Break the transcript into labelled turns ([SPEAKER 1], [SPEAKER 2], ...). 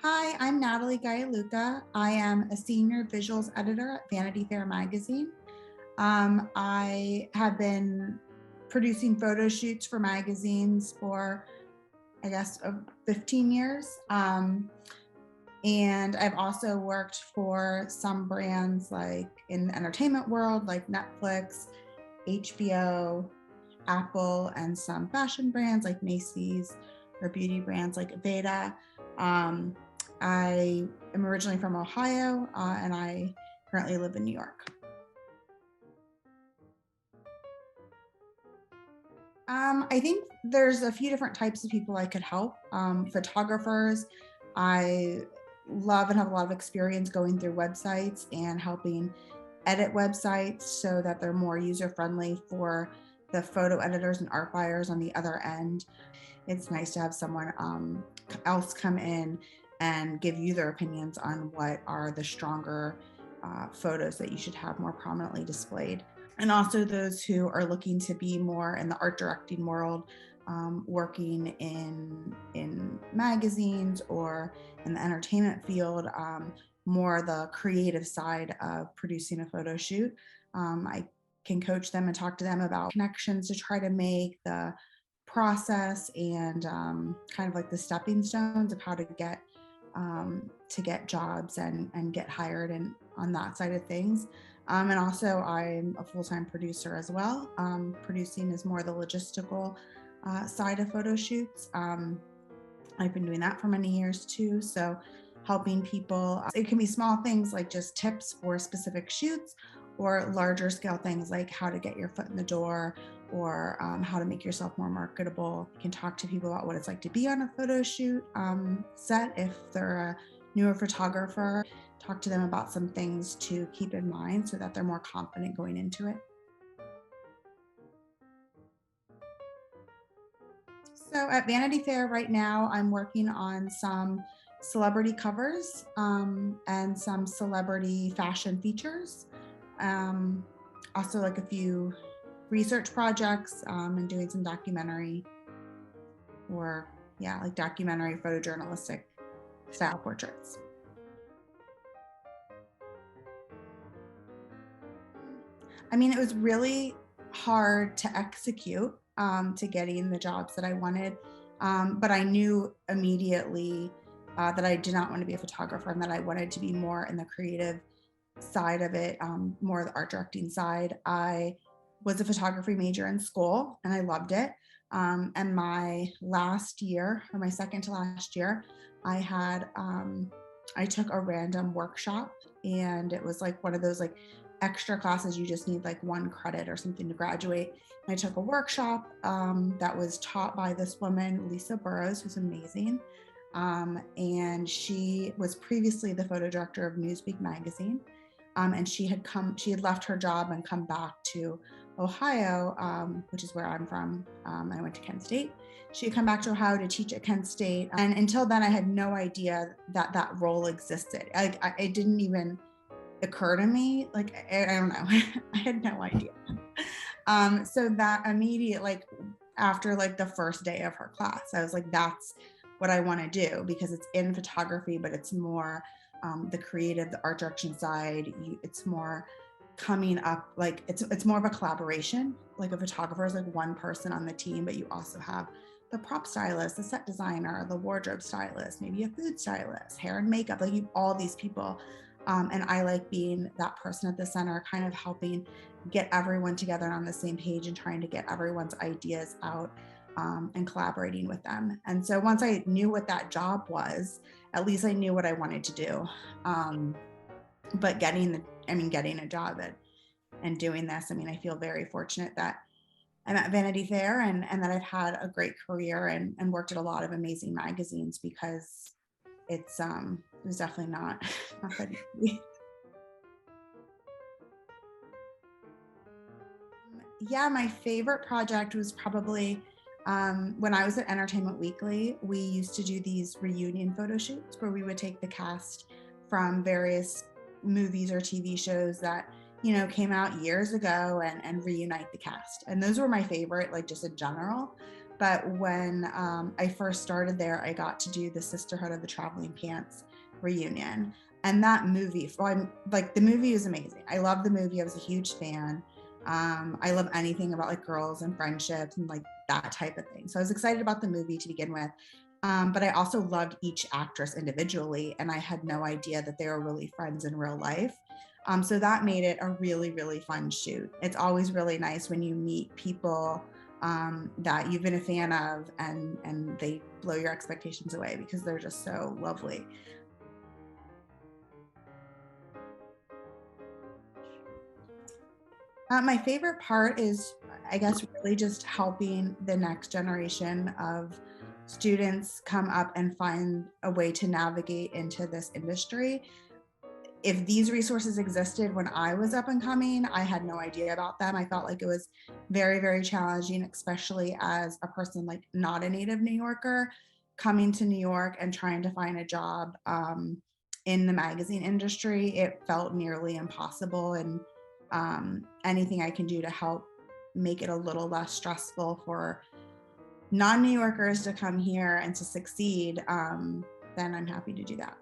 [SPEAKER 1] Hi, I'm Natalie Gialluca. I am a senior visuals editor at Vanity Fair magazine. I have been producing photo shoots for magazines for, I guess, 15 years. And I've also worked for some brands like in the entertainment world, like Netflix, HBO, Apple, and some fashion brands like Macy's or beauty brands like Aveda. I am originally from Ohio, and I currently live in New York. I think there's a few different types of people I could help. Photographers, I love and have a lot of experience going through websites and helping edit websites so that they're more user-friendly for the photo editors and art buyers on the other end. It's nice to have someone else come in and give you their opinions on what are the stronger photos that you should have more prominently displayed. And also those who are looking to be more in the art directing world, working in magazines or in the entertainment field, more the creative side of producing a photo shoot. I can coach them and talk to them about connections to try to make, the process, and kind of like the stepping stones of how to get jobs and get hired and on that side of things. And also I'm a full-time producer as well. Producing is more the logistical side of photo shoots. I've been doing that for many years too. So helping people, it can be small things like just tips for specific shoots, or larger scale things like how to get your foot in the door, or how to make yourself more marketable. You can talk to people about what it's like to be on a photo shoot set if they're a newer photographer. Talk to them about some things to keep in mind so that they're more confident going into it. So at Vanity Fair right now, I'm working on some celebrity covers and some celebrity fashion features. Um, Also like a few research projects and doing some documentary, or yeah, like documentary photojournalistic style portraits. I mean, it was really hard to execute to getting the jobs that I wanted. But I knew immediately that I did not want to be a photographer and that I wanted to be more in the creative side of it, more the art directing side. I was a photography major in school and I loved it. And my last year, or my second to last year, I had I took a random workshop, and it was like one of those like extra classes you just need like one credit or something to graduate. And I took a workshop that was taught by this woman, Lisa Burrows, who's amazing. And she was previously the photo director of Newsweek magazine. And she had left her job and come back to Ohio, which is where I'm from. I went to Kent State. She had come back to Ohio to teach at Kent State. And until then, I had no idea that that role existed. It didn't even occur to me. Like, I don't know. I had no idea. So that immediate, like after like the first day of her class, I was like, that's what I want to do, because it's in photography, but it's more the creative, the art direction side. It's more coming up, like it's more of a collaboration. Like a photographer is like one person on the team, but you also have the prop stylist, the set designer, the wardrobe stylist, maybe a food stylist, hair and makeup, like you all these people. And I like being that person at the center, kind of helping get everyone together on the same page and trying to get everyone's ideas out and collaborating with them. And so once I knew what that job was, at least I knew what I wanted to do. But getting a job and doing this, I mean, I feel very fortunate that I'm at Vanity Fair and that I've had a great career and worked at a lot of amazing magazines, because it was definitely not that easy. Yeah, my favorite project was probably when I was at Entertainment Weekly. We used to do these reunion photo shoots where we would take the cast from various movies or TV shows that came out years ago and reunite the cast. And those were my favorite, like just in general. But when I first started there, I got to do the Sisterhood of the Traveling Pants reunion. And that movie, well, like the movie is amazing. I love the movie. I was a huge fan. I love anything about like girls and friendships and like that type of thing. So I was excited about the movie to begin with. But I also loved each actress individually, and I had no idea that they were really friends in real life. So that made it a really, really fun shoot. It's always really nice when you meet people that you've been a fan of, and they blow your expectations away because they're just so lovely. My favorite part is, I guess, really just helping the next generation of students come up and find a way to navigate into this industry. If these resources existed when I was up and coming, I had no idea about them. I felt like it was very, very challenging, especially as a person like not a native New Yorker coming to New York and trying to find a job in the magazine industry. It felt nearly impossible. And anything I can do to help make it a little less stressful for non New Yorkers to come here and to succeed, then I'm happy to do that.